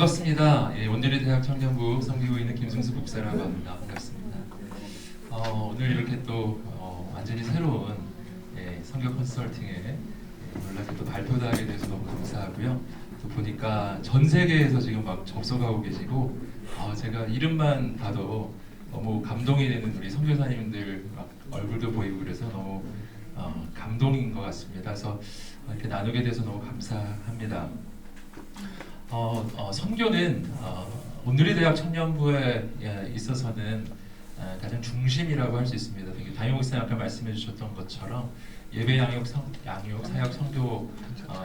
반갑습니다. 예, 온누리 대학 청년부 섬기고 있는 김승수 목사라고 합니다. 반갑습니다. 오늘 이렇게 또 완전히 새로운 선교 컨설팅에 연락이 또 발표도 하게 돼서 너무 감사하고요. 또 보니까 전 세계에서 지금 막 접속하고 계시고 제가 이름만 봐도 너무 감동이 되는 우리 선교사님들 막 얼굴도 보이고 그래서 너무 감동인 것 같습니다. 그래서 이렇게 나누게 돼서 너무 감사합니다. 선교는 온누리 대학 청년부에 있어서는 가장 중심이라고 할 수 있습니다. 담임 목사님 아까 말씀해 주셨던 것처럼 예배 양육, 사역, 선교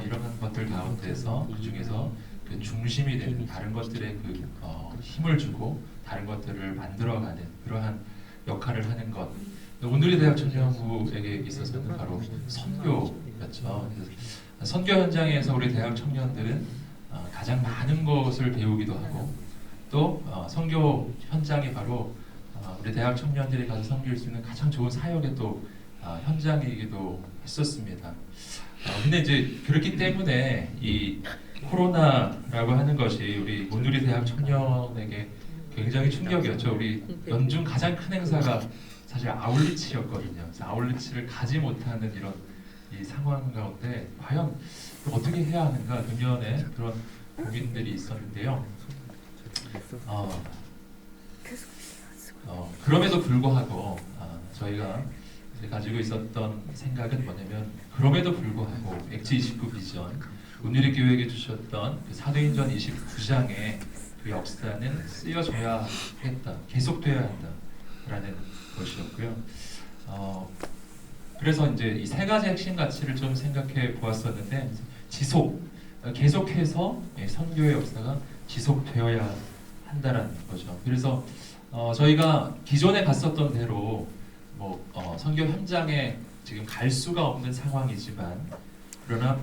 이런 것들 가운데서 그 중에서 그 중심이 되는 다른 것들에 그 힘을 주고 다른 것들을 만들어가는 그러한 역할을 하는 것. 온누리 대학 청년부에게 있어서는 바로 선교였죠. 선교 현장에서 우리 대학 청년들은 가장 많은 것을 배우기도 하고 또 선교 현장이 바로 우리 대학 청년들이 가서 섬길 수 있는 가장 좋은 사역의 또 현장이기도 했었습니다. 근데 이제 그렇기 때문에 이 코로나라고 하는 것이 우리 온누리 대학 청년에게 굉장히 충격이었죠. 우리 연중 가장 큰 행사가 사실 아울리치였거든요. 그래서 아울리치를 가지 못하는 이런 이 상황 가운데 과연 어떻게 해야 하는가 금년에 그런 고민들이 있었는데요. 그럼에도 불구하고 저희가 가지고 있었던 생각은 뭐냐면 그럼에도 불구하고 엑지29 비전 온누리 교회에게 주셨던 그 사도행전 29장의 그 역사는 쓰여져야 했다, 계속돼야 한다라는 것이었고요. 그래서 이제 이 세 가지 핵심 가치를 좀 생각해 보았었는데 계속해서 선교의 역사가 지속되어야 한다는 거죠. 그래서 저희가 기존에 갔었던 대로 선교 현장에 지금 갈 수가 없는 상황이지만 그러나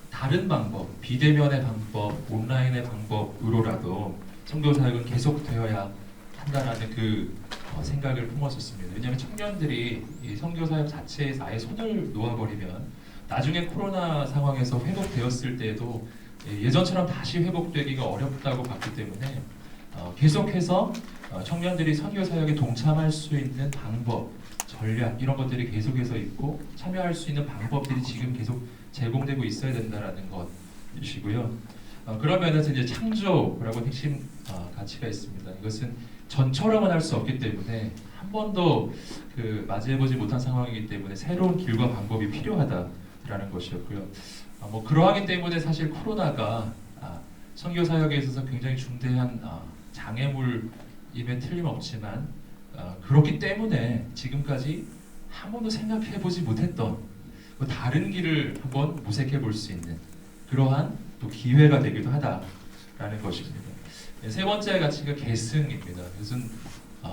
다른 방법, 비대면의 방법, 온라인의 방법으로라도 선교 사역은 계속되어야 한다라는 그 생각을 품었었습니다. 왜냐하면 청년들이 이 선교 사역 자체에서 아예 손을 놓아버리면 나중에 코로나 상황에서 회복되었을 때도 예전처럼 다시 회복되기가 어렵다고 봤기 때문에 계속해서 청년들이 선교 사역에 동참할 수 있는 방법, 전략 이런 것들이 계속해서 있고 참여할 수 있는 방법들이 지금 계속 제공되고 있어야 된다라는 것이고요. 그러면서 이제 창조라고 핵심 가치가 있습니다. 이것은 전처럼은 할 수 없기 때문에 한 번도 맞이해보지 못한 상황이기 때문에 새로운 길과 방법이 필요하다라는 것이었고요. 그러하기 때문에 사실 코로나가 선교 사역에 있어서 굉장히 중대한 장애물임에 틀림없지만 그렇기 때문에 지금까지 한 번도 생각해보지 못했던 다른 길을 한번 모색해 볼 수 있는 그러한 또 기회가 되기도 하다라는 것입니다. 세 번째 가치가 계승입니다. 그것은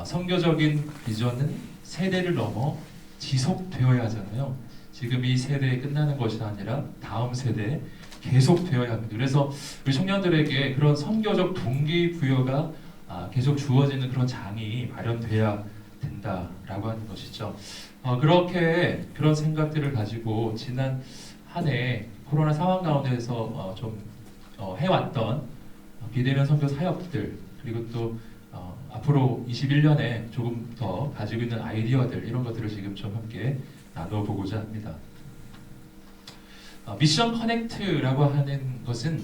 선교적인 비전은 세대를 넘어 지속되어야 하잖아요. 지금 이 세대에 끝나는 것이 아니라 다음 세대에 계속되어야 합니다. 그래서 우리 청년들에게 그런 선교적 동기부여가 계속 주어지는 그런 장이 마련돼야 된다라고 하는 것이죠. 그렇게 그런 생각들을 가지고 지난 한 해 코로나 상황 가운데서 좀 해왔던 비대면 선교 사역들 그리고 또 앞으로 21년에 조금 더 가지고 있는 아이디어들 이런 것들을 지금 좀 함께 나눠보고자 합니다. 미션 커넥트라고 하는 것은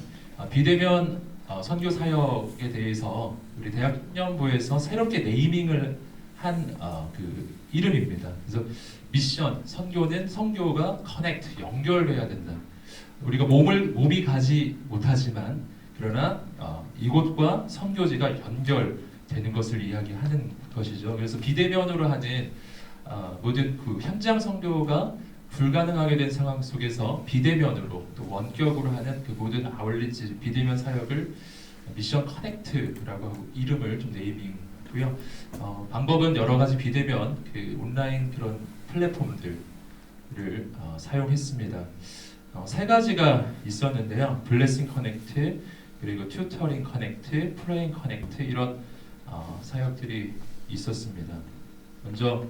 비대면 선교 사역에 대해서 우리 대학 청년부에서 새롭게 네이밍을 한 그 이름입니다. 그래서 미션, 선교는 선교가 커넥트, 연결돼야 된다. 우리가 몸이 가지 못하지만 그러나 이곳과 선교지가 연결되는 것을 이야기하는 것이죠. 그래서 비대면으로 하는 모든 그 현장 선교가 불가능하게 된 상황 속에서 비대면으로 또 원격으로 하는 그 모든 아울리치 비대면 사역을 미션 커넥트라고 하고 이름을 좀 네이밍고요. 방법은 여러 가지 비대면 그 온라인 그런 플랫폼들을 사용했습니다. 세 가지가 있었는데요. 블레싱 커넥트, 그리고 튜터링 커넥트, 프레잉 커넥트 이런 사역들이 있었습니다. 먼저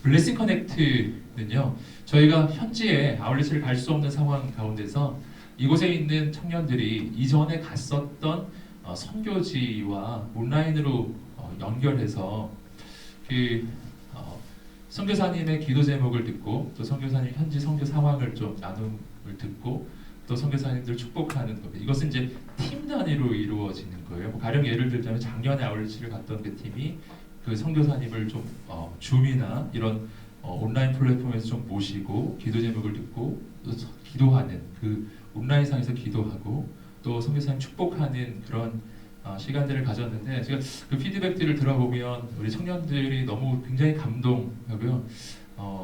블레싱 커넥트는요. 저희가 현지에 아울렛을 갈 수 없는 상황 가운데서 이곳에 있는 청년들이 이전에 갔었던 선교지와 온라인으로 연결해서 그 선교사님의 기도 제목을 듣고 또 선교사님 현지 선교 상황을 좀 나눔을 듣고 또 선교사님들 축복하는 겁니다. 이것은 이제 팀 단위로 이루어지는 거예요. 뭐 가령 예를 들자면 작년에 아울리치를 갔던 그 팀이 그 선교사님을 좀 줌이나 이런 온라인 플랫폼에서 좀 모시고 기도 제목을 듣고 또 기도하는 그 온라인상에서 기도하고 또 선교사님 축복하는 그런 시간들을 가졌는데 제가 그 피드백들을 들어보면 우리 청년들이 너무 굉장히 감동하고요.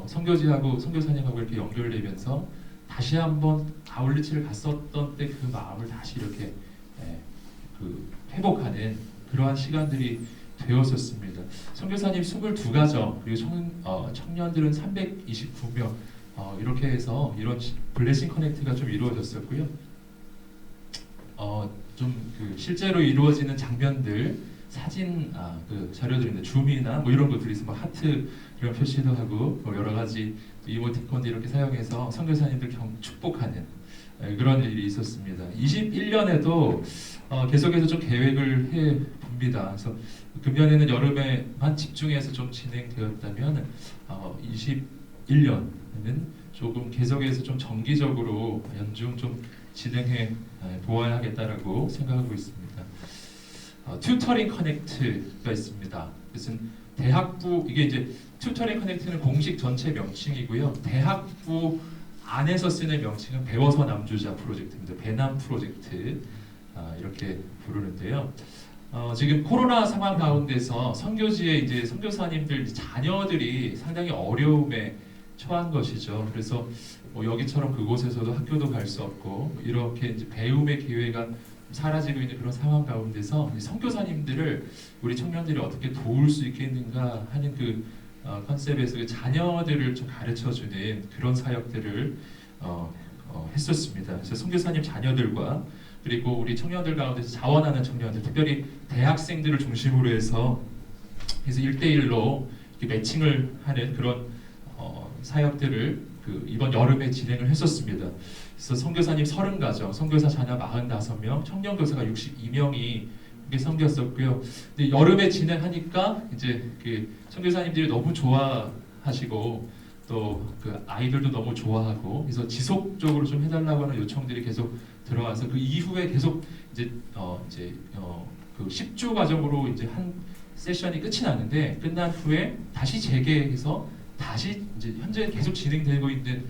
선교지하고 선교사님하고 이렇게 연결되면서 다시 한번 아울리치를 갔었던 때 그 마음을 다시 이렇게 그 회복하는 그러한 시간들이 되었었습니다. 선교사님 22가정 그리고 청년들은 329명 이렇게 해서 이런 블레싱 커넥트가 좀 이루어졌었고요. 좀 그 실제로 이루어지는 장면들 사진 그 자료들인데 줌이나 뭐 이런 것들이 있어 뭐 하트 이런 표시도 하고 뭐 여러 가지 이모티콘도 이렇게 사용해서 선교사님들 축복하는 그런 일이 있었습니다. 21년에도 계속해서 좀 계획을 해 봅니다. 그래서 금년에는 여름에만 집중해서 좀 진행되었다면 21년에는 조금 계속해서 좀 정기적으로 연중 좀 진행해 보아야 하겠다라고 생각하고 있습니다. 튜터링 커넥트가 있습니다. 그것은 대학부 이게 이제 튜터링 커넥트는 공식 전체 명칭이고요. 대학부 안에서 쓰는 명칭은 배워서 남주자 프로젝트입니다. 배남 프로젝트 이렇게 부르는데요. 지금 코로나 상황 가운데서 선교지에 이제 선교사님들 자녀들이 상당히 어려움에 처한 것이죠. 그래서 뭐 여기처럼 그곳에서도 학교도 갈 수 없고 이렇게 이제 배움의 기회가 사라지고 있는 그런 상황 가운데서 선교사님들을 우리 청년들이 어떻게 도울 수 있겠는가 하는 그 컨셉에서 그 자녀들을 좀 가르쳐주는 그런 사역들을 했었습니다. 그래서 선교사님 자녀들과 그리고 우리 청년들 가운데서 자원하는 청년들, 특별히 대학생들을 중심으로 해서 그래서 1대1로 매칭을 하는 그런 사역들을 그 이번 여름에 진행을 했었습니다. 그래서 선교사님 30가정, 선교사 자녀 45명, 청년 교사가 62명이 섬겼었고요. 근데 여름에 진행하니까 이제 그 선교사님들이 너무 좋아하시고 또 그 아이들도 너무 좋아하고 그래서 지속적으로 좀 해달라고 하는 요청들이 계속 들어와서 그 이후에 계속 이제 그 10주 과정으로 이제 한 세션이 끝이 나는데 끝난 후에 다시 재개해서 다시 이제 현재 계속 진행되고 있는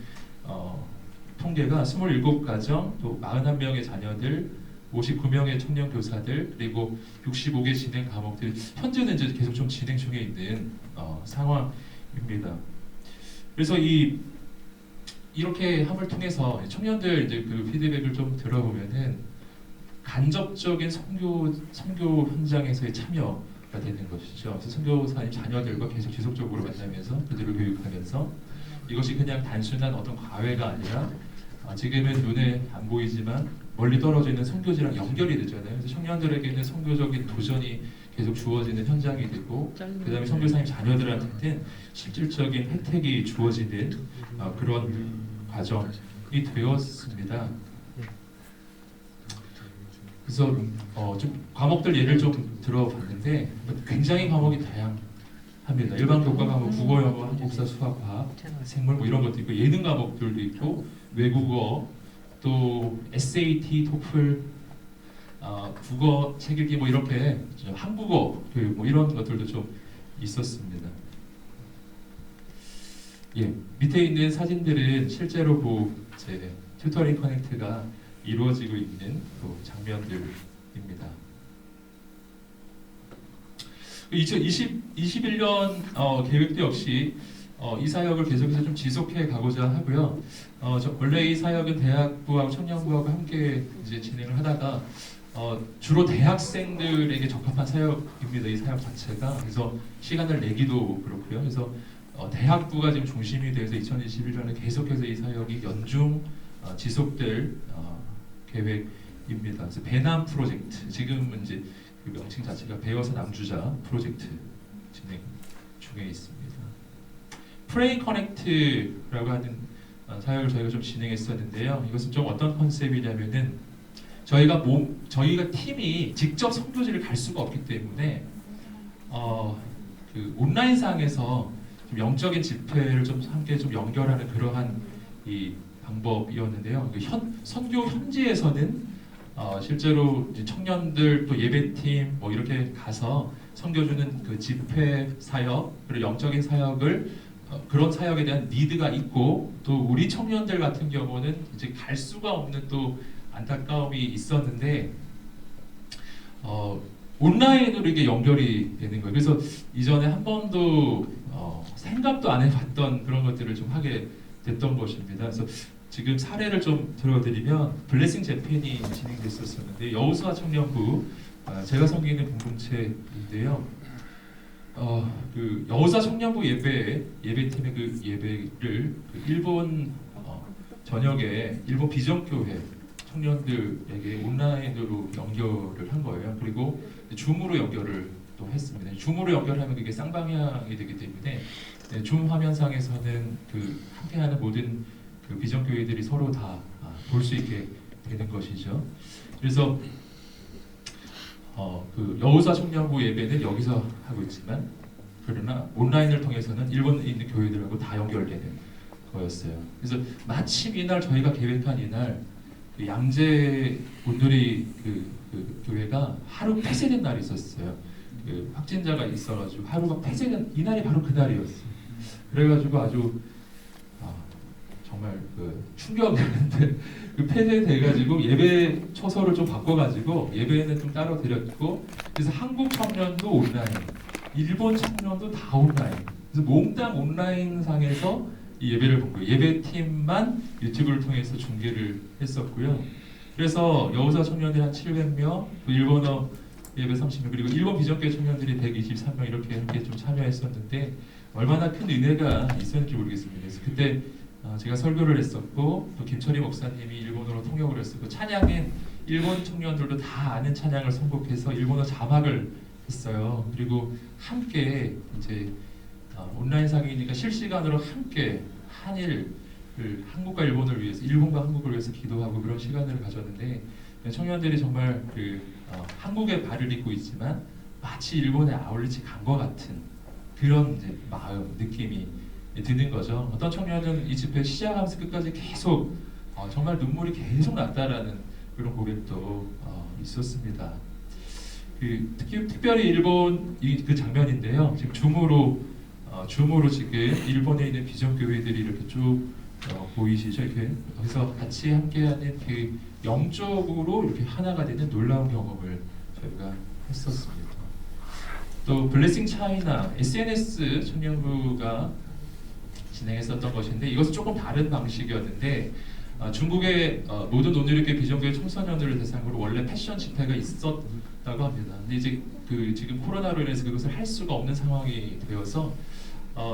통계가 27가정 또 41명의 자녀들 59명의 청년 교사들 그리고 65개 진행 과목들 현재는 이제 계속 좀 진행 중에 있는 상황입니다. 그래서 이렇게 함을 통해서 청년들 이제 그 피드백을 좀 들어보면은 간접적인 선교 현장에서의 참여가 되는 것이죠. 그래서 선교사님 자녀들과 계속 지속적으로 만나면서 그들을 교육하면서 이것이 그냥 단순한 어떤 과외가 아니라 지금은 눈에 안 보이지만 멀리 떨어져 있는 선교지랑 연결이 되잖아요. 그래서 청년들에게는 선교적인 도전이 계속 주어지는 현장이 되고 그 다음에 선교사님 자녀들한테는 실질적인 혜택이 주어지는 그런 과정이 되었습니다. 그래서 좀 과목들 예를 좀 들어봤는데 굉장히 과목이 다양합니다. 일반 교과 과목, 국어, 영어, 한국사, 수학, 과학, 생물 뭐 이런 것도 있고 예능 과목들도 있고 외국어, 또 SAT, 토플, 국어 책 읽기 뭐 이렇게 한국어 교육 뭐 이런 것들도 좀 있었습니다. 예, 밑에 있는 사진들은 실제로 그 이제 튜터링 커넥트가 이루어지고 있는 그 장면들입니다. 2021년 계획도 역시 이 사역을 계속해서 좀 지속해 가고자 하고요. 원래 이 사역은 대학부하고 청년부하고 함께 이제 진행을 하다가 주로 대학생들에게 적합한 사역입니다. 이 사역 자체가. 그래서 시간을 내기도 그렇고요. 그래서 대학부가 지금 중심이 돼서 2021년에 계속해서 이 사역이 연중 지속될 계획입니다. 그래서 배남 프로젝트 지금은 이제 그 명칭 자체가 배워서 남주자 프로젝트 진행 중에 있습니다. 프레이 커넥트라고 하는 사역을 저희가 좀 진행했었는데요. 이것은 좀 어떤 컨셉이냐면은 저희가 팀이 직접 선교지를 갈 수가 없기 때문에 그 온라인상에서 좀 영적인 집회를 좀 함께 좀 연결하는 그러한 이 방법이었는데요. 그 선교 현지에서는 실제로 이제 청년들 또 예배팀 뭐 이렇게 가서 섬겨주는 그 집회 사역 그리고 영적인 사역을 그런 사역에 대한 니드가 있고 또 우리 청년들 같은 경우는 이제 갈 수가 없는 또 안타까움이 있었는데 온라인으로 이게 연결이 되는 거예요. 그래서 이전에 한 번도 생각도 안 해봤던 그런 것들을 좀 하게 됐던 것입니다. 그래서 지금 사례를 좀 들어드리면 블레싱 재팬이 진행됐었는데 여우수아 청년부 제가 섬기는 공동체인데요. 그 여우수아 청년부 예배팀의 그 예배를 그 일본 전역에 일본 비전교회 청년들에게 온라인으로 연결을 한 거예요. 그리고 줌으로 연결을 또 했습니다. 줌으로 연결하면 그게 쌍방향이 되기 때문에 줌 화면상에서는 그 함께하는 모든 그 비전교회들이 서로 다 볼 수 있게 되는 것이죠. 그래서 그 여우사 청년부 예배는 여기서 하고 있지만 그러나 온라인을 통해서는 일본에 있는 교회들하고 다 연결되는 거였어요. 그래서 마침 이날 저희가 계획한 이날 그 양재 온누리 그 교회가 하루 폐쇄된 날이 있었어요. 그 확진자가 있어가지고 하루가 폐쇄된 이날이 바로 그날이었어요. 그래가지고 아주 정말 그 충격이었는데 그 폐쇄돼가지고 예배 초서를 좀 바꿔가지고 예배는 좀 따로 드렸고 그래서 한국 청년도 온라인, 일본 청년도 다 온라인. 그래서 몽땅 온라인 상에서 이 예배를 본 거예요. 예배팀만 유튜브를 통해서 중계를 했었고요. 그래서 여우사 청년들이 한 700명, 또 일본어 예배 30명, 그리고 일본 비전교회 청년들이 123명 이렇게 함께 좀 참여했었는데 얼마나 큰 은혜가 있었는지 모르겠습니다. 그래서 그때 제가 설교를 했었고 또 김철희 목사님이 일본어로 통역을 했었고 찬양은 일본 청년들도 다 아는 찬양을 선곡해서 일본어 자막을 했어요. 그리고 함께 이제 온라인상이니까 실시간으로 함께 한일을 한국과 일본을 위해서 일본과 한국을 위해서 기도하고 그런 시간을 가졌는데 청년들이 정말 그 한국에 발을 딛고 있지만 마치 일본에 아울리치 간 것 같은 그런 이제 마음 느낌이 드는 거죠. 어떤 청년은 이 집회 시작하면서 끝까지 계속 정말 눈물이 계속 났다라는 그런 고백도 있었습니다. 특별히 일본 그 장면인데요. 지금 줌으로 지금 일본에 있는 비전교회들이 이렇게 쭉 보이시죠? 이렇게 그래서 같이 함께하는 그 영적으로 이렇게 하나가 되는 놀라운 경험을 저희가 했었습니다. 또 블레싱 차이나 SNS 청년부가 진행했었던 것인데 이것은 조금 다른 방식이었는데 중국의 모든 온누리교회 비전교회 청소년들을 대상으로 원래 패션 집회가 있었다고 합니다. 근데 이제 지금 코로나로 인해서 그것을 할 수가 없는 상황이 되어서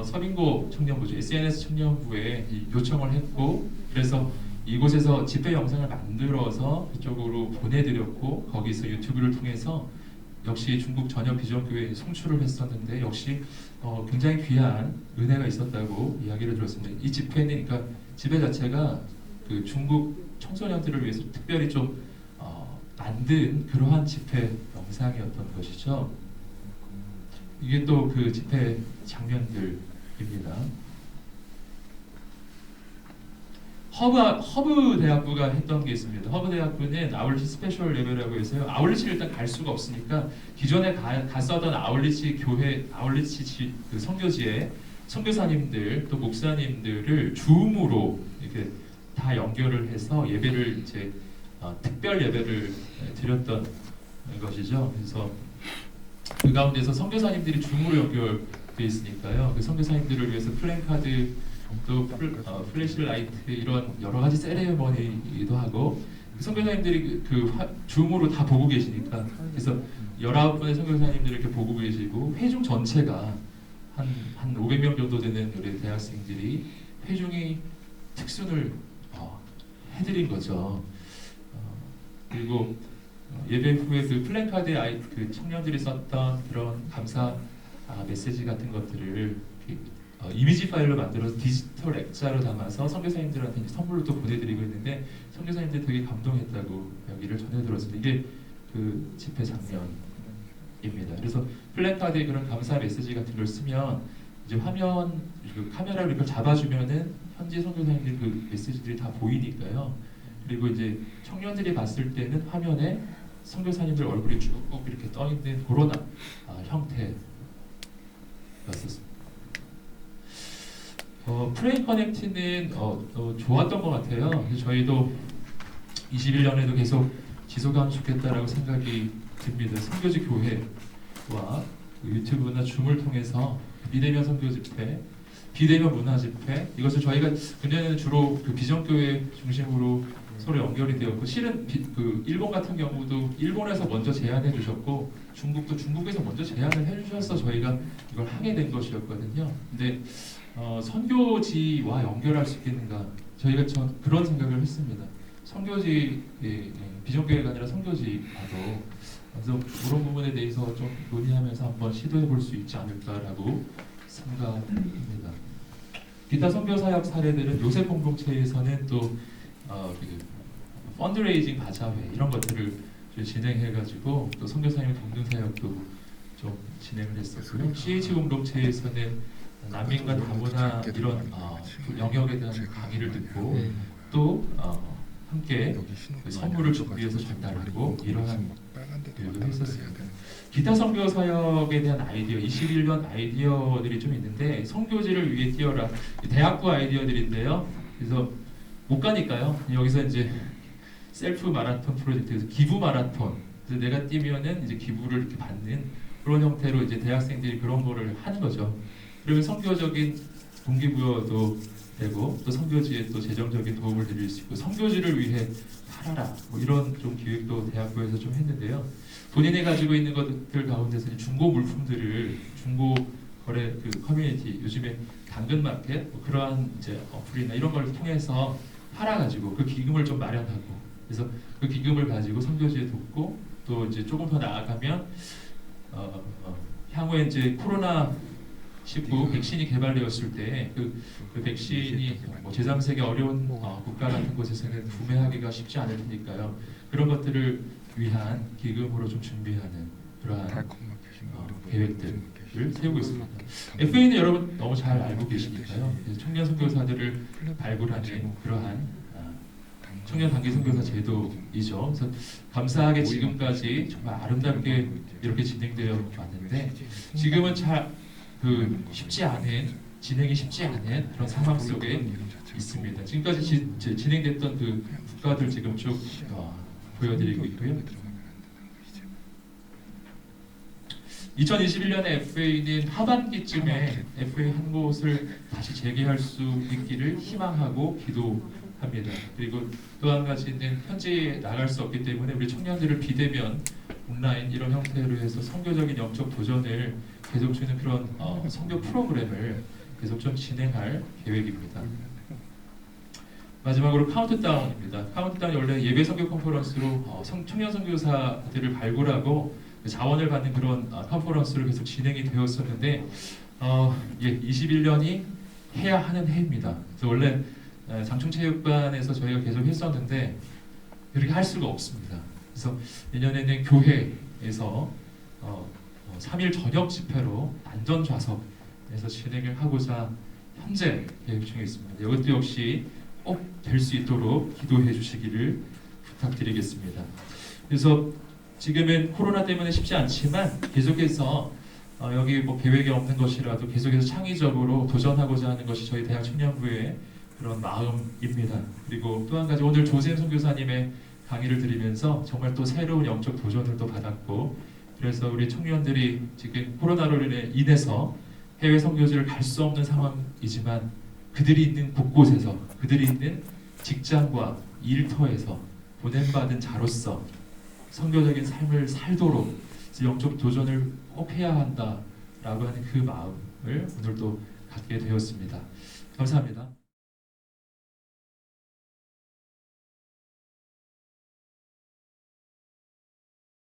서빙고 청년부죠. SNS 청년부에 요청을 했고 그래서 이곳에서 집회 영상을 만들어서 그쪽으로 보내드렸고 거기서 유튜브를 통해서 역시 중국 전역 비전교회에 송출을 했었는데 역시 굉장히 귀한 은혜가 있었다고 이야기를 들었습니다. 이 집회는 그러니까 집회 자체가 그 중국 청소년들을 위해서 특별히 좀 만든 그러한 집회 영상이었던 것이죠. 이게 또 그 집회 장면들입니다. 허브 대학부가 했던 게 있습니다. 허브 대학부는 아울리치 스페셜 예배라고 해서요. 아울리치를 일단 갈 수가 없으니까 기존에 갔었던 아울리치 교회, 아울리치 그 선교지에 선교사님들 또 목사님들을 줌으로 이렇게 다 연결을 해서 예배를 이제 특별 예배를 드렸던 것이죠. 그래서 그 가운데서 선교사님들이 줌으로 연결돼 있으니까요. 그 선교사님들을 위해서 플랜카드 또 플래시라이트 이런 여러 가지 세레머니도 하고 선교사님들이 줌으로 다 보고 계시니까 그래서 19분의 선교사님들이 이렇게 보고 계시고 회중 전체가 한 500명 정도 되는 우리 대학생들이 회중이 특순을 해드린 거죠. 그리고 예배 후에 그 플랜카드에 그 청년들이 썼던 그런 감사 메시지 같은 것들을 이미지 파일로 만들어서 디지털 액자로 담아서 선교사님들한테 이제 선물로 또 보내드리고 있는데 선교사님들 되게 감동했다고 이야기를 전해 들었습니다. 이게 그 집회 장면입니다. 그래서 플래카드에 그런 감사 메시지 같은 걸 쓰면 이제 화면 그 카메라로 이렇게 잡아주면은 현지 선교사님들 그 메시지들이 다 보이니까요. 그리고 이제 청년들이 봤을 때는 화면에 선교사님들 얼굴이 쭉 이렇게 떠 있는 그런 형태였었습니다. 프레임 커넥트는 좋았던 것 같아요. 그래서 저희도 21년에도 계속 지속하면 좋겠다라고 생각이 듭니다. 선교지 교회와 유튜브나 줌을 통해서 비대면 선교 집회, 비대면 문화 집회 이것을 저희가 그전에는 주로 그 비전교회 중심으로 서로 연결이 되었고 실은 그 일본 같은 경우도 일본에서 먼저 제안해 주셨고 중국도 중국에서 먼저 제안을 해주셔서 저희가 이걸 하게 된 것이었거든요. 근데 선교지와 연결할 수 있겠는가? 저희가 그런 생각을 했습니다. 선교지 비전교회가 아니라 선교지와도 그래서 그런 부분에 대해서 좀 논의하면서 한번 시도해 볼 수 있지 않을까라고 생각합니다. 기타 선교 사역 사례들은 요셉 공동체에서는 또 펀드레이징 바자회 이런 것들을 진행해가지고 또 선교사님 돕는 사역도 좀 진행을 했었고요. CH 공동체에서는 난민과 다문화 이런 영역에 대한 강의를 듣고 또 함께 선물을 준비해서 전달하고 이러한 교육을 했었습니다. 기타 선교 사역에 대한 아이디어, 21년 아이디어들이 좀 있는데 선교지를 위해 뛰어라 대학부 아이디어들인데요. 그래서 못 가니까요. 여기서 이제 셀프 마라톤 프로젝트에서 기부 마라톤. 그래서 내가 뛰면은 이제 기부를 이렇게 받는 그런 형태로 이제 대학생들이 그런 거를 하는 거죠. 그러면 선교적인 동기부여도 되고 또 선교지에 또 재정적인 도움을 드릴 수 있고 선교지를 위해 팔아라 뭐 이런 좀 기획도 대학교에서 좀 했는데요. 본인이 가지고 있는 것들 가운데서 중고 물품들을 중고 거래 그 커뮤니티 요즘에 당근마켓 뭐 그러한 이제 어플이나 이런 걸 통해서 팔아가지고 그 기금을 좀 마련하고 그래서 그 기금을 가지고 선교지에 돕고 또 이제 조금 더 나아가면 향후에 이제 코로나 19 백신이 개발되었을 때 그 백신이 뭐 제3세계 어려운 국가 같은 곳에서는 구매하기가 쉽지 않을 테니까요. 그런 것들을 위한 기금으로 좀 준비하는 그러한 계획들을 세우고 있습니다. FA는 여러분 너무 잘 알고 계시니까요. 청년 선교사들을 발굴하는 그러한 청년 단기 선교사 제도이죠. 그래서 감사하게 지금까지 정말 아름답게 이렇게 진행되어 왔는데 지금은 쉽지 않은 진행이 쉽지 않은 그런 상황 속에 있습니다. 지금까지 진행됐던 그 국가들 지금 쭉 보여드리고 있고요. 2021년에 FA는 하반기쯤에 FA 한 곳을 다시 재개할 수 있기를 희망하고 기도합니다. 그리고 또 한 가지는 현지에 나갈 수 없기 때문에 우리 청년들을 비대면 온라인 이런 형태로 해서 선교적인 영적 도전을 계속 주는 그런 선교 프로그램을 계속 좀 진행할 계획입니다. 마지막으로 카운트다운입니다. 카운트다운이 원래 예배 선교 컨퍼런스로 청년 선교사들을 발굴하고 자원을 받는 그런 컨퍼런스로 계속 진행이 되었었는데 21년이 해야 하는 해입니다. 그래서 원래 장충체육관에서 저희가 계속 했었는데 이렇게 할 수가 없습니다. 그래서 내년에는 교회에서 3일 저녁 집회로 안전 좌석에서 진행을 하고자 현재 계획 중에 있습니다. 이것도 역시 꼭 될 수 있도록 기도해 주시기를 부탁드리겠습니다. 그래서 지금은 코로나 때문에 쉽지 않지만 계속해서 여기 뭐 계획이 없는 것이라도 계속해서 창의적으로 도전하고자 하는 것이 저희 대학 청년부의 그런 마음입니다. 그리고 또 한 가지 오늘 조샘 선교사님의 강의를 들으면서 정말 또 새로운 영적 도전을 또 받았고 그래서 우리 청년들이 지금 코로나로 인해서 해외 선교지를 갈 수 없는 상황이지만 그들이 있는 곳곳에서 그들이 있는 직장과 일터에서 보냄받은 자로서 선교적인 삶을 살도록 영적 도전을 꼭 해야 한다라고 하는 그 마음을 오늘 또 갖게 되었습니다. 감사합니다.